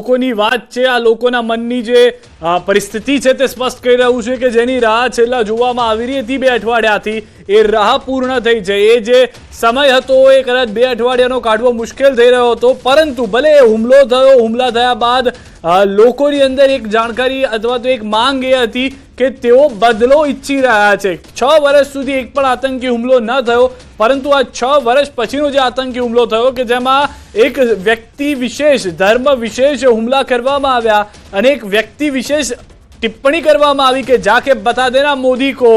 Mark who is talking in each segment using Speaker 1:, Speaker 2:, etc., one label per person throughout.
Speaker 1: લોકોની વાત છે, આ લોકોના મનની જે પરિસ્થિતિ છે તે સ્પષ્ટ કહી રહ્યું છે કે જેની રાહ છેલ્લા જોવામાં આવી રહી હતી 2 અઠવાડિયાથી, એ રાહ પૂર્ણ થઈ છે। એ જે સમય હતો એ કદાચ 2 અઠવાડિયાનો કાઢવો મુશ્કેલ થઈ રહ્યો હતો, પરંતુ ભલે એ હુમલો થયો, હુમલા થયા બાદ લોકોની અંદર એક જાણકારી અથવા તો એક માંગ એ હતી કે તેઓ બદલો ઈચ્છી રહ્યા છે। 6 વર્ષ સુધી એક પણ આતંકી હુમલો ન થયો, પરંતુ આ 6 વર્ષ પછીનો જે આતંકી હુમલો થયો કે જેમાં એક વ્યક્તિ વિશેષ, ધર્મ વિશેષ હુમલા કરવામાં આવ્યા અને એક વ્યક્તિ વિશેષ ટિપ્પણી કરવામાં આવી કે જાકે બતા દેના મોદી को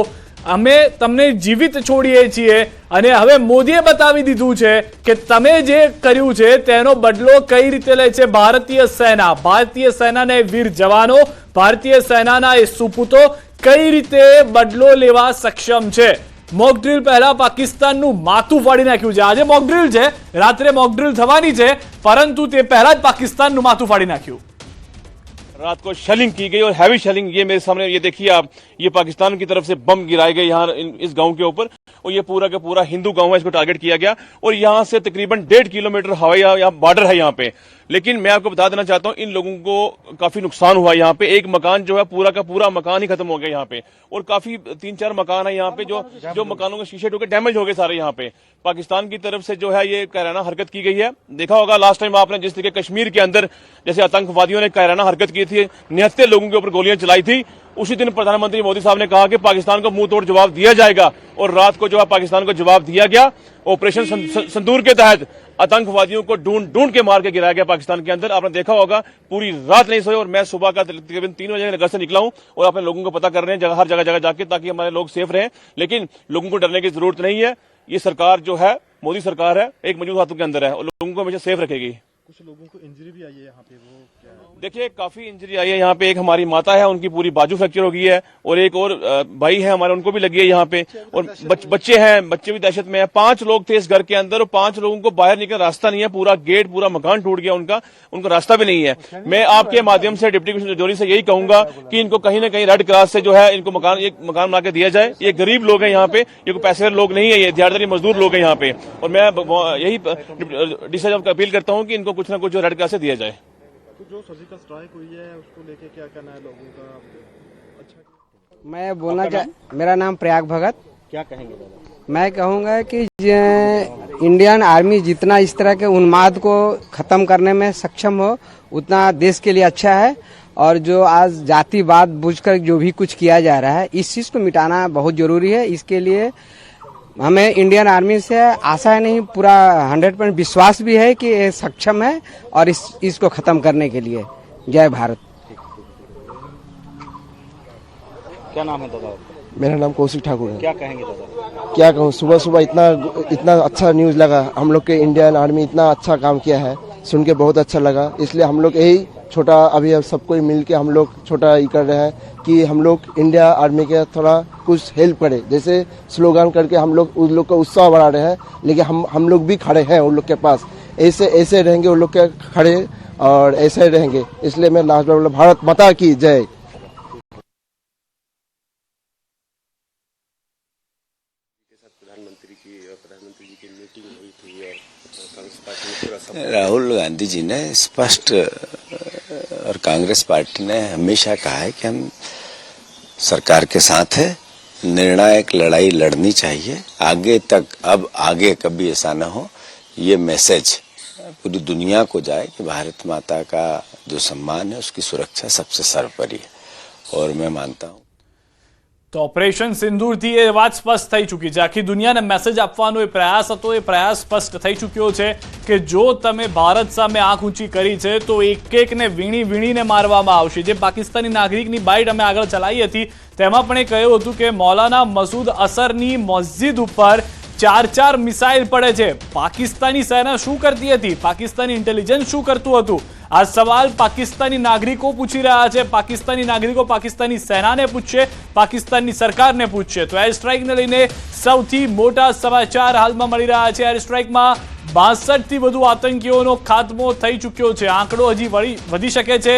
Speaker 1: અમે તમને જીવિત છોડીએ છીએ, અને હવે મોદીએ બતાવી દીધું છે કે તમે જે કર્યું છે તેનો બદલો કઈ રીતે લે છે ભારતીય સેના। ભારતીય સેનાના વીર જવાનો, ભારતીય સેનાના એ સુપૂતો કઈ રીતે બદલો લેવા સક્ષમ છે। મોક ડ્રીલ પહેલા પાકિસ્તાનનું માથું ફાડી નાખ્યું છે। આજે મોક ડ્રીલ છે, રાત્રે મોક ડ્રીલ થવાની છે, પરંતુ તે પહેલા જ પાકિસ્તાનનું માથું ફાડી નાખ્યું।
Speaker 2: रात को शेलिंग की गई और हैवी शेलिंग, ये मेरे सामने ये देखिए आप, ये पाकिस्तान की तरफ से बम गिराए गए यहाँ इस गांव के ऊपर, और ये पूरा का पूरा हिंदू गांव है, इसको टारगेट किया गया और यहाँ से तकरीबन 1.5 किलोमीटर हवाई यहाँ बॉर्डर है यहाँ पे। लेकिन मैं आपको बता देना चाहता हूँ इन लोगों को काफी नुकसान हुआ यहाँ पे। एक मकान जो है पूरा का पूरा मकान ही खत्म हो गया यहाँ पे, और काफी 3-4 मकान है यहाँ पे जो मकानों के शीशे टूटे, डैमेज हो गए सारे यहाँ पे। पाकिस्तान की तरफ से जो है ये कायराना हरकत की गई है। देखा होगा लास्ट टाइम आपने जिस तरीके कश्मीर के अंदर जैसे आतंकवादियों ने कायराना हरकत की थी, 69 लोगों के ऊपर गोलियां चलाई थी, उसी दिन प्रधानमंत्री मोदी साहब ने कहा कि पाकिस्तान को मुंह तोड़ जवाब दिया जाएगा, और रात को जो है पाकिस्तान को जवाब दिया गया। ऑपरेशन संदूर के तहत आतंकवादियों को ढूंढ के मार के गिराया गया पाकिस्तान के अंदर। आपने देखा होगा पूरी रात नहीं सोए, और मैं सुबह का तकरीबन 3 बजे घर से निकला हूं और अपने लोगों को पता कर रहे हैं हर जगह जाके, ताकि हमारे लोग सेफ रहें। लेकिन लोगों को डरने की जरूरत नहीं है। ये सरकार जो है मोदी सरकार है, एक मजबूत हाथों के अंदर है और लोगों को हमेशा सेफ रखेगी।
Speaker 3: कुछ लोगों को इंजरी भी आई है यहाँ पे, वो क्या है?
Speaker 2: देखिए काफी इंजरी आई है यहाँ पे। एक हमारी माता है, उनकी पूरी बाजू फ्रैक्चर हो गई है, और एक और भाई है हमारे, उनको भी लगी है यहाँ पे, और बच्चे हैं, बच्चे भी दहशत में है। 5 लोग थे इस घर के अंदर और 5 लोगों को बाहर निकलने रास्ता नहीं है। पूरा गेट, पूरा मकान टूट गया उनका रास्ता भी नहीं है। मैं आपके माध्यम से डिप्टी कमिश्नर जोरी से यही कहूंगा कि इनको कहीं ना कहीं रेड क्रॉस से जो है इनको मकान बना के दिया जाए। ये गरीब लोग हैं यहाँ पे, ये कोई पैसेदार लोग नहीं है, ये दिहाड़ीदार मजदूर लोग हैं यहाँ पे, और मैं यही डी साहब को अपील करता हूँ कि इनको कुछ ना कुछ रेड क्रॉस से दिया जाए।
Speaker 3: तो जो सर्जिकल स्ट्राइक हुई है उसको लेके क्या कहना है लोगों का? अच्छा,
Speaker 4: मैं बोलना मेरा नाम प्रयाग भगत।
Speaker 3: क्या कहेंगे दादा?
Speaker 4: मैं कहूँगा कि इंडियन आर्मी जितना इस तरह के उन्माद को खत्म करने में सक्षम हो उतना देश के लिए अच्छा है, और जो आज जातिवाद बुझकर जो भी कुछ किया जा रहा है इस चीज को मिटाना बहुत जरूरी है। इसके लिए हमें इंडियन आर्मी से आशा है नहीं, पूरा 100% विश्वास भी है कि ये सक्षम है और इसको खत्म करने के लिए। जय भारत।
Speaker 3: क्या नाम है दादा?
Speaker 5: मेरा नाम कौशिक ठाकुर है।
Speaker 3: क्या कहेंगे दादा?
Speaker 5: क्या कहूँ, सुबह सुबह इतना अच्छा न्यूज़ लगा, हम लोग के इंडियन आर्मी इतना अच्छा काम किया है, सुन के बहुत अच्छा लगा। इसलिए हम लोग यही छोटा अभी अब सब कोई मिल के हम लोग छोटा ये कर रहे हैं कि हम लोग इंडिया आर्मी के थोड़ा कुछ हेल्प करें, जैसे स्लोगन करके हम लोग उन लोग का उत्साह बढ़ा रहे हैं। लेकिन हम लोग भी खड़े हैं उन लोग के पास, ऐसे रहेंगे उन लोग के खड़े, और ऐसे रहेंगे। इसलिए मैं लास्ट बार भारत माता की जय।
Speaker 6: प्रधानमंत्री जी की मीटिंग हुई थी और कांग्रेस पार्टी ने राहुल गांधी जी ने स्पष्ट और कांग्रेस पार्टी ने हमेशा कहा है कि हम सरकार के साथ है, निर्णायक लड़ाई लड़नी चाहिए आगे तक। अब आगे कभी ऐसा न हो, ये मैसेज पूरी दुनिया को जाए कि भारत माता का जो सम्मान है उसकी सुरक्षा सबसे सर्वोपरि है, और मैं मानता हूँ।
Speaker 1: तो ऑपरेशन सिंदूर थी એ વાત સ્પષ્ટ થઈ ચૂકી છે। આખી દુનિયાને મેસેજ આપવાનો એ પ્રયાસ હતો, એ પ્રયાસ સ્પષ્ટ થઈ ચૂક્યો છે કે જો તમે ભારત સામે આંખ ઊંચી કરી છે તો એકને વીણીને મારવામાં આવશે। જે પાકિસ્તાની નાગરિકની બાઇટ અમે આગળ ચલાવી હતી તેમાં પણ એ કહ્યું હતું કે મૌલાના મસૂદ અસરની મસ્જિદ ઉપર 4 મિસાઇલ પડે છે। પાકિસ્તાની સેના શું કરતી હતી, પાકિસ્તાની ઇન્ટેલિજન્સ શું કરતું હતું, આ સવાલ પાકિસ્તાની નાગરિકો પૂછી રહ્યા છે। પાકિસ્તાની નાગરિકો પાકિસ્તાની સેનાને પૂછશે, પાકિસ્તાનની સરકારને પૂછશે। તો એર સ્ટ્રાઇકને લઈને સૌથી મોટા સમાચાર હાલમાં મળી રહ્યા છે। એર સ્ટ્રાઇકમાં 62થી વધુ આતંકીઓનો ખાત્મો થઈ ચૂક્યો છે। આંકડો હજી વધી શકે છે।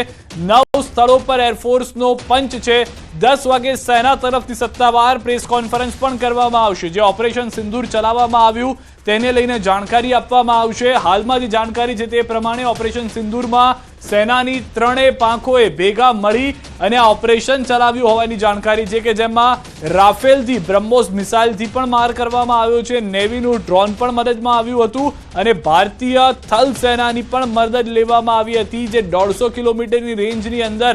Speaker 1: 9 સ્થળો પર એરફોર્સનો પંચ છે. 10 વાગે સેના તરફથી સત્તાવાર પ્રેસ કોન્ફરન્સ પણ કરવામાં આવશે. જે ઓપરેશન સિંદૂર ચલાવવામાં આવ્યું તેને લઈને જાણકારી આપવામાં આવશે. હાલમાં જે જાણકારી છે તે પ્રમાણે ઓપરેશન સિંદૂરમાં સેનાની ત્રણેય પાંખોએ ભેગા મળી અને આ ઓપરેશન ચલાવ્યું હોવાની જાણકારી છે, કે જેમાં રાફેલથી બ્રહ્મોસ મિસાઇલથી પણ માર કરવામાં આવ્યો છે. નેવીનું ડ્રોન પણ મદદમાં આવ્યું હતું અને ભારતીય થલ સેનાની પણ મદદ લેવામાં આવી હતી. જે 150 કિલોમીટરની રેન્જની અંદર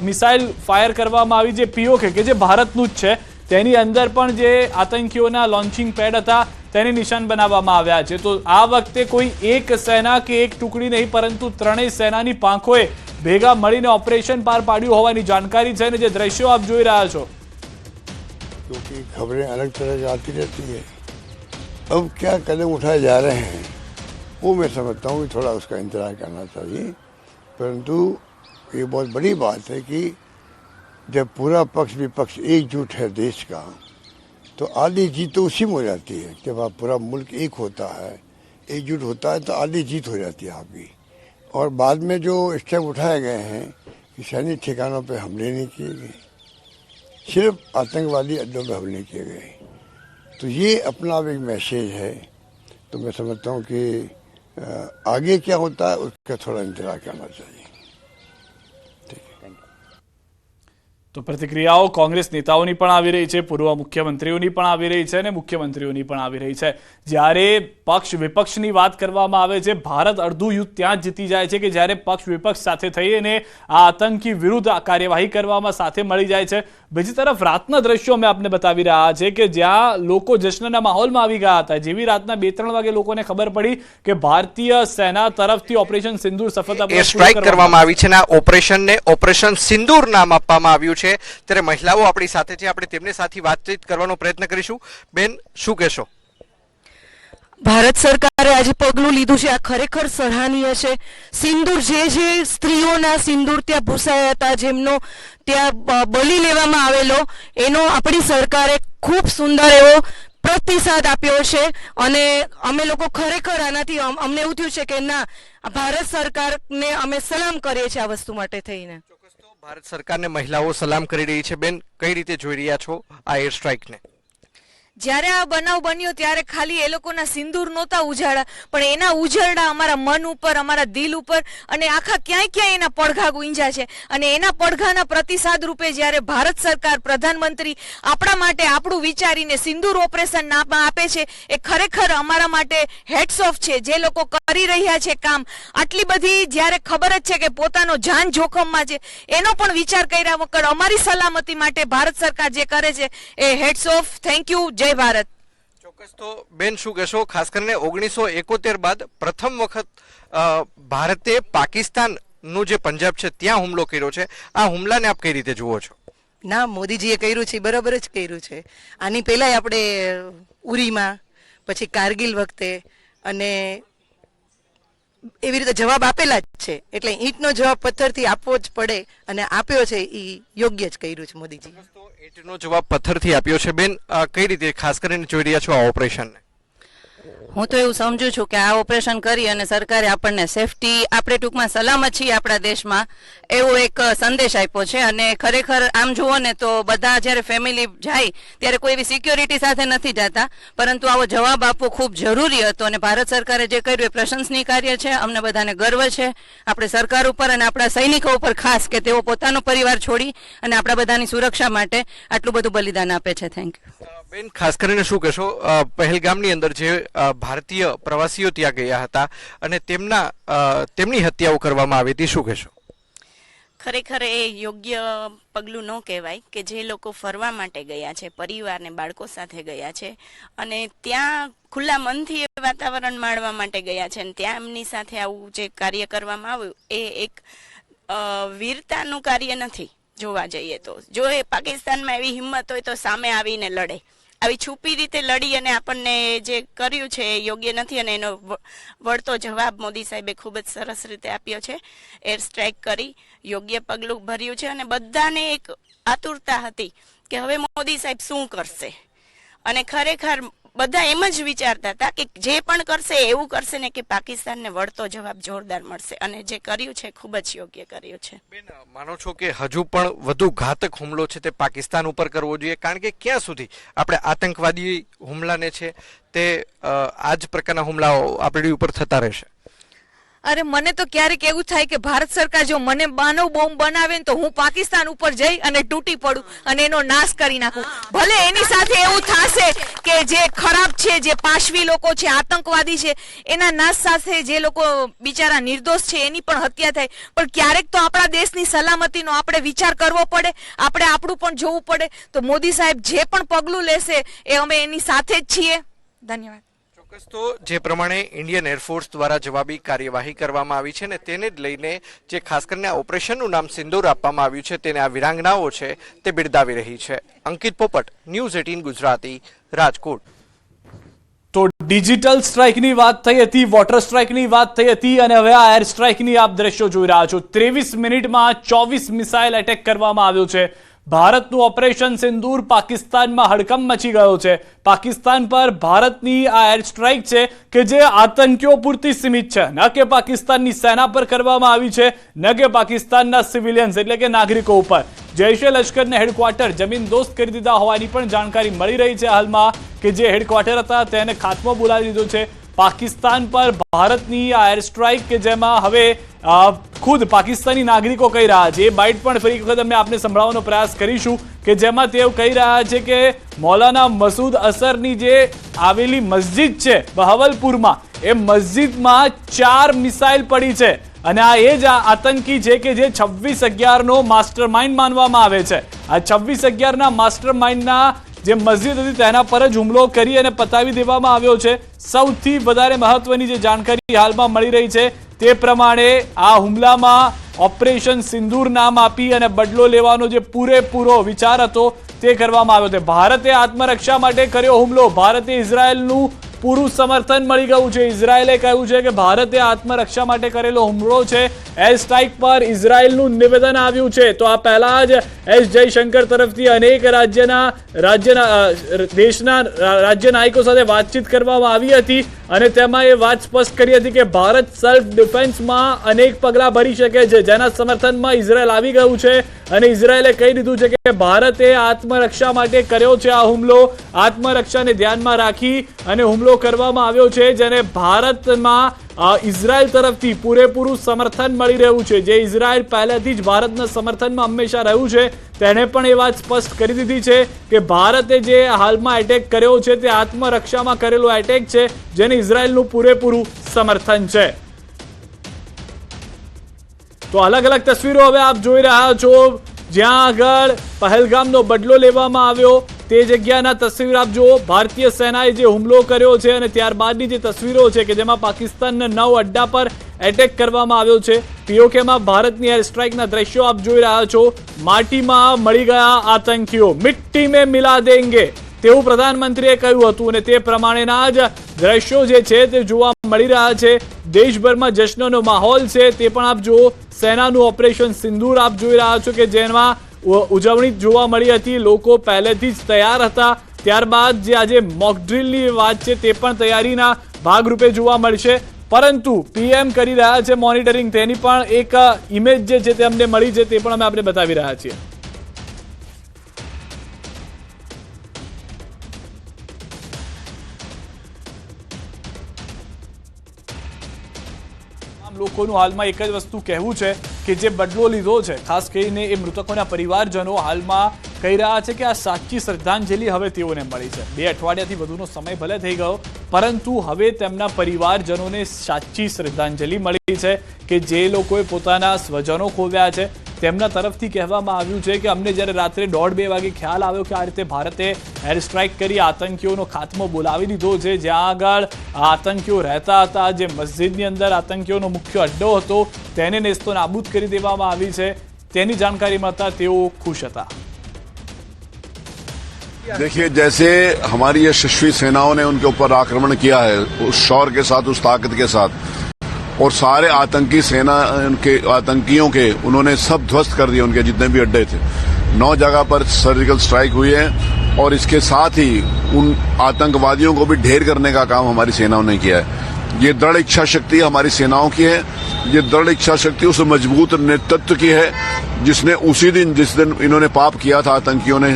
Speaker 1: મિસાઇલ ફાયર કરવામાં આવી, જે પીઓકે કે જે ભારતનું જ છે, તેની અંદર પણ જે આતંકીઓના લોન્ચિંગ પેડ હતા તેને નિશાન બનાવવામાં આવ્યા છે. તો આ વખતે કોઈ એક સેના કે એક ટુકડી નહીં, પરંતુ ત્રણેય સેનાની પાંખોએ ભેગા મળીને ઓપરેશન પાર પાડ્યું હોવાની જાણકારી છે. અને જે દ્રશ્યો આપ જોઈ રહ્યા છો,
Speaker 7: क्योंकि खबरें अलग तरह की आती रहती है. अब क्या कदम उठाए जा रहे हैं वो मैं समझता हूँ कि थोड़ा उसका इंतजार करना चाहिए. परंतु ये बहुत बड़ी बात है कि जब पूरा पक्ष विपक्ष एकजुट है देश का, तो आधी जीत तो उसी में हो जाती है. जब आप पूरा मुल्क एक होता है, एकजुट होता है, तो आधी जीत हो जाती है आपकी. और बाद में जो स्टेप उठाए गए हैं कि सैनिक ठिकानों पे हमले नहीं किए गए, सिर्फ आतंकवादी अड्डों पे हमले किए गए, तो ये अपना एक मैसेज है. तो मैं समझता हूँ कि आगे क्या होता है उसका थोड़ा इंतजार करना चाहिए.
Speaker 1: તો પ્રતિક્રિયાઓ કોંગ્રેસ નેતાઓની પણ આવી રહી છે, પૂર્વ મુખ્યમંત્રીઓની પણ આવી રહી છે અને મુખ્યમંત્રીઓની પણ આવી રહી છે. જ્યારે પક્ષ વિપક્ષની વાત કરવામાં આવે છે, ભારત અડધું યુદ્ધ ત્યાં જ જીતી જાય છે કે જ્યારે પક્ષ વિપક્ષ સાથે થઈ અને આ આતંકી વિરુદ્ધ કાર્યવાહી કરવામાં સાથે મળી જાય છે. બીજી તરફ રાતના દ્રશ્યો અમે આપને બતાવી રહ્યા છે કે જ્યાં લોકો જશ્નના માહોલમાં આવી ગયા હતા. જેવી રાતના 2-3 વાગે લોકોને ખબર પડી કે ભારતીય સેના તરફથી ઓપરેશન સિંદૂર સફળતાપૂર્વક
Speaker 8: સ્ટ્રાઇક કરવામાં આવી છે. આ ઓપરેશનને ઓપરેશન સિંદૂર નામ આપવામાં આવ્યું છે. ત્યારે મહિલાઓ આપણી સાથે છે, આપણે તેમની સાથે વાતચીત કરવાનો પ્રયત્ન કરીશું. બેન, શું કહેશો?
Speaker 9: ભારત સરકારે આજે પગલું લીધું છે, આ ખરેખર સરાહનીય છે. સિંદૂર જે સ્ત્રીઓના સિંદૂર ત્યાં ભૂસાયા હતા, જેમનો ત્યાં બલી લેવામાં આવેલો, એનો આપણી સરકારે ખૂબ સુંદર એવો પ્રતિસાદ આપ્યો છે. અને અમે લોકો ખરેખર આનાથી અમને એવું થયું છે કે ના, ભારત સરકારને અમે સલામ કરીએ છીએ આ વસ્તુ માટે થઈને.
Speaker 8: ચોક્કસ તો ભારત સરકારને મહિલાઓ સલામ કરી રહી છે. બેન, કઈ રીતે જોઈ રહ્યા છો આ એર સ્ટ્રાઇકને?
Speaker 10: જ્યારે આ બનાવ બન્યો ત્યારે ખાલી એ લોકોના સિંદૂર નહોતા ઉજાડા, પણ એના ઉજરડા અમારા મન ઉપર, અમારા દિલ ઉપર અને આખા ક્યાંય ક્યાંય એના પડઘા ગુંજ્યા છે. અને એના પડઘાના પ્રતિસાદ રૂપે જ્યારે ભારત સરકાર, પ્રધાનમંત્રી આપણા માટે આપણું વિચારીને સિંદૂર ઓપરેશન નામ આપે છે, એ ખરેખર અમારા માટે હેડ્સ ઓફ છે. જે લોકો કરી રહ્યા છે કામ, આટલી બધી જ્યારે ખબર જ છે કે પોતાનો જાન જોખમમાં છે, એનો પણ વિચાર કર્યા વગર અમારી સલામતી માટે ભારત સરકાર જે કરે છે એ હેડ્સ ઓફ. Thank you. જય ભારત.
Speaker 8: ચોક્કસ તો બેન, શું કહેશો? ખાસ કરીને 1971 બાદ પ્રથમ વખત ભારતે પાકિસ્તાનનું જે પંજાબ છે ત્યાં હુમલો કર્યો છે. આ હુમલાને આપ કઈ રીતે જુઓ છો?
Speaker 9: ના, મોદીજીએ કર્યું છે, બરાબર જ કર્યું છે. આની પહેલાં આપણે ઉરીમાં, પછી કારગિલ વખતે અને એવી રીતે જવાબ આપેલા જ છે. એટલે ઈંટનો જવાબ પથ્થરથી આપવો જ પડે અને આપ્યો છે, એ યોગ્ય જ કર્યું છે મોદીજી.
Speaker 8: તો ઈંટનો જવાબ પથ્થરથી આપ્યો છે. બેન, કઈ રીતે ખાસ કરીને જોઈ રહ્યા છો આ ઓપરેશનને?
Speaker 10: હું તો એવું સમજુ છું કે આ ઓપરેશન કરી અને સરકારે આપણને સેફટી, આપણે ટૂંકમાં સલામત છીએ આપણા દેશમાં, એવો એક સંદેશ આપ્યો છે. અને ખરેખર આમ જુઓ ને તો બધા જ્યારે ફેમિલી જાય ત્યારે કોઈ એવી સિક્યોરિટી સાથે નથી જતા, પરંતુ આવો જવાબ આપવો ખૂબ જરૂરી હતો. અને ભારત સરકારે જે કર્યું એ પ્રશંસનીય કાર્ય છે. અમને બધાને ગર્વ છે આપણે સરકાર ઉપર અને આપણા સૈનિકો ઉપર ખાસ, કે તેઓ પોતાનો પરિવાર છોડી અને આપણા બધાની સુરક્ષા માટે આટલું બધું બલિદાન આપે છે. Thank you.
Speaker 8: બેન, ખાસ કરીને શું કહેશો? પહેલગામની અંદર જે ભારતીય પ્રવાસીઓ ત્યાં ગયા હતા અને તેમની હત્યાઓ કરવામાં આવી હતી, શું કહેશો?
Speaker 10: ખરેખર એ યોગ્ય પગલું ન કહેવાય કે જે લોકો ફરવા માટે ગયા છે, પરિવારને બાળકો સાથે ગયા છે અને ત્યાં ખુલ્લા મનથી એ વાતાવરણ માણવા માટે ગયા છે, અને ત્યાં એમની સાથે આવું જે કાર્ય કરવામાં આવ્યું એ એક વીરતાનું કાર્ય નથી. જોવા જઈએ તો જો એ પાકિસ્તાનમાં એવી હિંમત હોય તો સામે આવીને લડે. આવી છુપી રીતે લડી અને આપણને જે કર્યું છે એ યોગ્ય નથી. અને એનો વળતો જવાબ મોદી સાહેબે ખૂબ જ સરસ રીતે આપ્યો છે. એર સ્ટ્રાઇક કરી યોગ્ય પગલું ભર્યું છે અને બધાને એક આતુરતા હતી કે હવે મોદી સાહેબ શું કરશે. અને ખરેખર બધા એમ જ વિચારતા હતા કે જે પણ કરશે એવું કરશે ને કે પાકિસ્તાનને વળતો જવાબ જોરદાર મળશે, અને જે કર્યું છે ખૂબ જ યોગ્ય કર્યું છે.
Speaker 8: બેન, માનો છો કે હજુ પણ વધુ ઘાતક હુમલો છે તે પાકિસ્તાન ઉપર કરવો જોઈએ? કારણ કે ક્યાં સુધી આપણે આતંકવાદી હુમલાને છે તે આ જ પ્રકારના હુમલાઓ આપણી ઉપર થતા રહેશે?
Speaker 9: અરે મને તો ક્યારેક એવું થાય કે ભારત સરકાર જો મને માનવ બોમ્બ બનાવે ને તો હું પાકિસ્તાન ઉપર જઈ અને તૂટી પડું અને એનો નાશ કરી નાખું. ભલે એની સાથે એવું થશે કે જે ખરાબ છે, જે પાશવી લોકો છે, આતંકવાદી છે, એના નાશ સાથે જે લોકો બિચારા નિર્દોષ છે એની પણ હત્યા થાય, પણ ક્યારેક તો આપણા દેશની સલામતીનો આપણે વિચાર કરવો પડે, આપણે આપણું પણ જોવું પડે. તો મોદી સાહેબ જે પણ પગલું લેશે એ અમે એની સાથે જ છીએ. ધન્યવાદ.
Speaker 8: તો જે પ્રમાણે ઇન્ડિયન એરફોર્સ દ્વારા જવાબી કાર્યવાહી કરવામાં આવી છે ને તેને જ લઈને જે ખાસ કરીને આ ઓપરેશનનું નામ સિંદૂર આપવામાં આવ્યું છે તેને આ વિરાંગનાઓ છે તે બિરદાવી રહી છે. અંકિત પોપટ, ન્યૂઝ 18 ગુજરાતી, રાજકોટ.
Speaker 1: તો ડિજિટલ સ્ટ્રાઇકની વાત થઈ હતી, વોટર સ્ટ્રાઇકની વાત થઈ હતી, અને હવે આ એર સ્ટ્રાઇકની આપ દ્રશ્યો જોઈ રહ્યા છો. 23 મિનિટમાં 24 મિસાઇલ એટેક કરવામાં આવ્યો છે. ભારતનું ઓપરેશન સિંદૂર પાકિસ્તાનમાં હડકંપ મચી ગયો છે. પાકિસ્તાન પર ભારતની આ એર સ્ટ્રાઇક છે કે જે આતંકીઓ પૂરતી સીમિત છે, ન કે પાકિસ્તાનની સેના પર કરવામાં આવી છે, ન કે પાકિસ્તાનના સિવિલિયન્સ એટલે કે નાગરિકો ઉપર. જૈશે લશ્કરને હેડક્વાર્ટર જમીનદોસ્ત કરી દીધા હોવાની પણ જાણકારી મળી રહી છે હાલમાં, કે જે હેડક્વાર્ટર હતા તેને ખાત્મો બોલાવી દીધો છે. પાકિસ્તાન પર ભારતની આ એર સ્ટ્રાઇક કે જેમાં હવે ખુદ પાકિસ્તાની નાગરિકો કહી રહ્યા છે, એ બાઇટ પણ ફરી વખત અમે આપને સંભળાવવાનો પ્રયાસ કરીશું, કે જેમાં તેઓ કહી રહ્યા છે કે મૌલાના મસૂદ અસરની જે આવેલી મસ્જિદ છે બહાવલપુરમાં, એ મસ્જિદમાં 4 મિસાઇલ પડી છે, અને આ એ જ આતંકી છે કે જે 26/11નો માસ્ટર માઇન્ડ માનવામાં આવે છે. આ 26/11ના માસ્ટર માઇન્ડના જે મસ્જિદ હતી તેના પર જ હુમલો કરી અને પતાવી દેવામાં આવ્યો છે. સૌથી વધારે મહત્વની જે જાણકારી હાલમાં મળી રહી છે તે પ્રમાણે આ હુમલામાં ઓપરેશન સિંદૂર નામ આપી અને બદલો લેવાનો જે પૂરેપૂરો વિચાર હતો તે કરવામાં આવ્યો છે. ભારતે આત્મરક્ષા માટે કર્યો હુમલો. ભારતે ઇઝરાયલનું પૂરું સમર્થન મળી ગયું છે. ઇઝરાયલે કહ્યું છે કે ભારતે આત્મરક્ષા માટે કરેલો હુમલો છે. એર સ્ટ્રાઇક પર ઇઝરાયલનું નિવેદન આવ્યું છે. તો આ પહેલા જ એસ જયશંકર તરફથી અનેક દેશના રાજ્ય નાયકો સાથે વાતચીત કરવામાં આવી હતી, અને તેમાં એ વાત સ્પષ્ટ કરી હતી કે ભારત સેલ્ફ ડિફેન્સમાં અનેક પગલાં ભરી શકે છે, જેના સમર્થનમાં ઇઝરાયલ આવી ગયું છે. અને ઇઝરાયલે કહી દીધું છે કે ભારતે આત્મરક્ષા માટે કર્યો છે આ હુમલો. આત્મરક્ષાને ધ્યાનમાં રાખી અને હુમલો કરવામાં આવ્યો છે, જેને ભારતમાં ઇઝરાયલ તરફથી પૂરેપૂરું સમર્થન મળી રહ્યું છે. જે ઇઝરાયલ પહેલેથી જ ભારતના સમર્થનમાં હંમેશા રહ્યું છે, તેણે પણ એ વાત સ્પષ્ટ કરી દીધી છે કે ભારતે જે હાલમાં એટેક કર્યો છે તે આત્મરક્ષામાં કરેલો એટેક છે, જેને ઇઝરાયલનું પૂરેપૂરું સમર્થન છે. તો અલગ અલગ તસવીરો હવે આપ જોઈ રહ્યા છો, જ્યાં આગળ પહેલગામનો બદલો લેવામાં આવ્યો તે જગ્યાના તસવીર આપ જુઓ. ભારતીય સેનાએ જે હુમલો કર્યો છે અને ત્યારબાદની જે તસવીરો છે કે જેમાં પાકિસ્તાનના 9 અડ્ડા પર એટેક કરવામાં આવ્યો છે. પીઓકેમાં ભારતની એર સ્ટ્રાઇકના દ્રશ્યો આપ જોઈ રહ્યા છો. માટીમાં મળી ગયા આતંકીઓ, મિટ્ટી મેં મિલા દેંગે તેવું પ્રધાનમંત્રીએ કહ્યું હતું, અને તે પ્રમાણેના જ દ્રશ્યો જે છે તે જોવા મળી રહ્યા છે. દેશભરમાં જશ્નનો માહોલ છે તે પણ આપ જુઓ. સેનાનું ઓપરેશન સિંદૂર આપ જોઈ રહ્યા છો કે જેમાં ઉજવણી જોવા મળી હતી. લોકો પહેલેથી જ તૈયાર હતા. ત્યારબાદ જે આજે મોકડ્રીલની વાત છે તે પણ તૈયારીના ભાગરૂપે જોવા મળશે. પરંતુ પીએમ કરી રહ્યા છે મોનિટરિંગ, તેની પણ એક ઇમેજ જે છે તે અમને મળી છે, તે પણ અમે આપણે બતાવી રહ્યા છીએ. લોકોનું હાલમાં એક જ વસ્તુ કહેવું છે કે જે બદલો લીધો છે, ખાસ કરીને એ મૃતકોના પરિવારજનો હાલમાં કહી રહ્યા છે કે આ સાચી શ્રદ્ધાંજલિ હવે તેઓને મળી છે. 2 અઠવાડિયાથી વધુનો સમય ભલે થઈ ગયો, પરંતુ હવે તેમના પરિવારજનોને સાચી શ્રદ્ધાંજલિ મળી છે કે જે લોકોએ પોતાના સ્વજનો ખોવ્યા છે. તેમના તરફથી કહેવામાં આવ્યું છે કે અમને જ્યારે રાત્રે 1:30-2 વાગે ખ્યાલ આવ્યો કે આ રીતે ભારતે એર સ્ટ્રાઇક કરી આતંકીઓનો ખાત્મો બોલાવી દીધો છે, જ્યાં આગળ આતંકીઓ રહેતા હતા, જે મસ્જિદની અંદર આતંકીઓનો મુખ્ય અડ્ડો હતો તેને નેસ્તો નાબૂદ કરી દેવામાં આવી છે, તેની જાણકારી મળતા તેઓ ખુશ હતા.
Speaker 11: देखिए, जैसे हमारी यशस्वी सेनाओं ने उनके ऊपर आक्रमण किया है उस शौर्य के साथ, उस ताकत के साथ, और सारे आतंकी सेना उनके आतंकियों के उन्होंने सब ध्वस्त कर दिए. उनके जितने भी अड्डे थे 9 जगह पर सर्जिकल स्ट्राइक हुई है और इसके साथ ही उन आतंकवादियों को भी ढेर करने का काम हमारी सेनाओं ने किया है। ये दृढ़ इच्छा शक्ति हमारी सेनाओं की है। ये दृढ़ इच्छा शक्ति उस मजबूत नेतृत्व की है जिसने उसी दिन जिस दिन इन्होंने पाप किया था, आतंकियों ने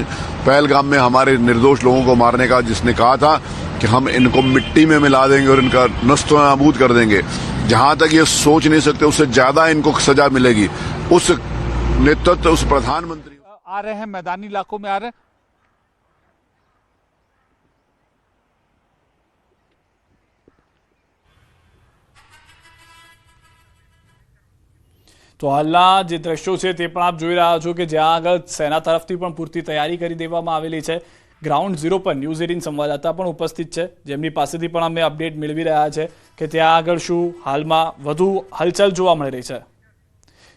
Speaker 11: पहलगाम में हमारे निर्दोष लोगों को मारने का, जिसने कहा था कि हम इनको मिट्टी में मिला देंगे और इनका नस्तो नाबूद कर देंगे। जहां तक ये सोच नहीं सकते उससे ज्यादा इनको सजा मिलेगी। उस नेतृत्व, उस प्रधानमंत्री
Speaker 12: आ रहे हैं, मैदानी इलाकों में आ रहे हैं।
Speaker 1: તો હાલના જે દ્રશ્યો છે તે પણ આપ જોઈ રહ્યા છો કે જ્યાં આગળ સેના તરફથી પણ પૂરતી તૈયારી કરી દેવામાં આવેલી છે। ગ્રાઉન્ડ ઝીરો પર ન્યૂઝ 18 સંવાદદાતા પણ ઉપસ્થિત છે, જેમની પાસેથી પણ અમે અપડેટ મેળવી રહ્યા છે કે ત્યાં આગળ શું હાલમાં વધુ હલચલ જોવા મળી રહી છે।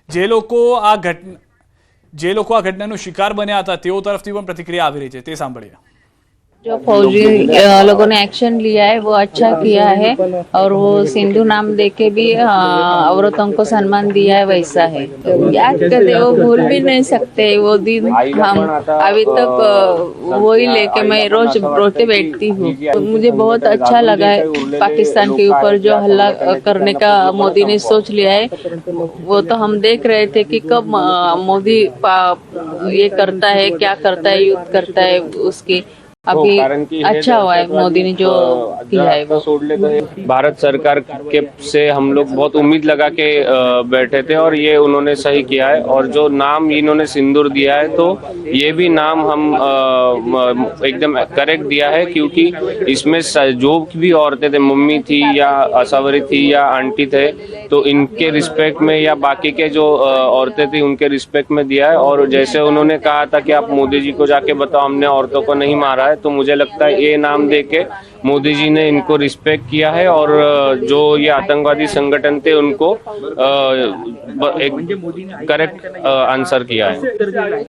Speaker 1: જે લોકો આ ઘટનાનો શિકાર બન્યા હતા તેઓ તરફથી પણ પ્રતિક્રિયા આવી રહી છે, તે સાંભળીએ।
Speaker 13: जो फौजी लोगों ने एक्शन लिया है वो अच्छा किया है और वो सिंधु नाम देके भी औरतों को सम्मान दिया है, वैसा है। याद करते वो भूल भी नहीं सकते वो दिन। हम अभी तक वही लेके मैं रोज रोते बैठती हूँ। मुझे बहुत अच्छा लगा है पाकिस्तान के ऊपर जो हल्ला करने का मोदी ने सोच लिया है। वो तो हम देख रहे थे कि कब मोदी ये करता है, क्या करता है, युद्ध करता है। उसकी अभी अच्छा हुआ है मोदी ने जो किया है वो।
Speaker 14: भारत सरकार के से हम लोग बहुत उम्मीद लगा के बैठे थे और ये उन्होंने सही किया है। और जो नाम इन्होंने सिंदूर दिया है तो ये भी नाम हम एकदम करेक्ट दिया है, क्योंकि इसमें जो भी औरतें थे, मम्मी थी या असवरी थी या आंटी थे, तो इनके रिस्पेक्ट में या बाकी के जो औरतें थी उनके रिस्पेक्ट में दिया है। और जैसे उन्होंने कहा था कि आप मोदी जी को जाके बताओ हमने औरतों को नहीं मारा है, तो मुझे लगता है ये नाम देके मोदी जी ने इनको रिस्पेक्ट किया है और जो ये आतंकवादी संगठन थे उनको एक करेक्ट आंसर किया है।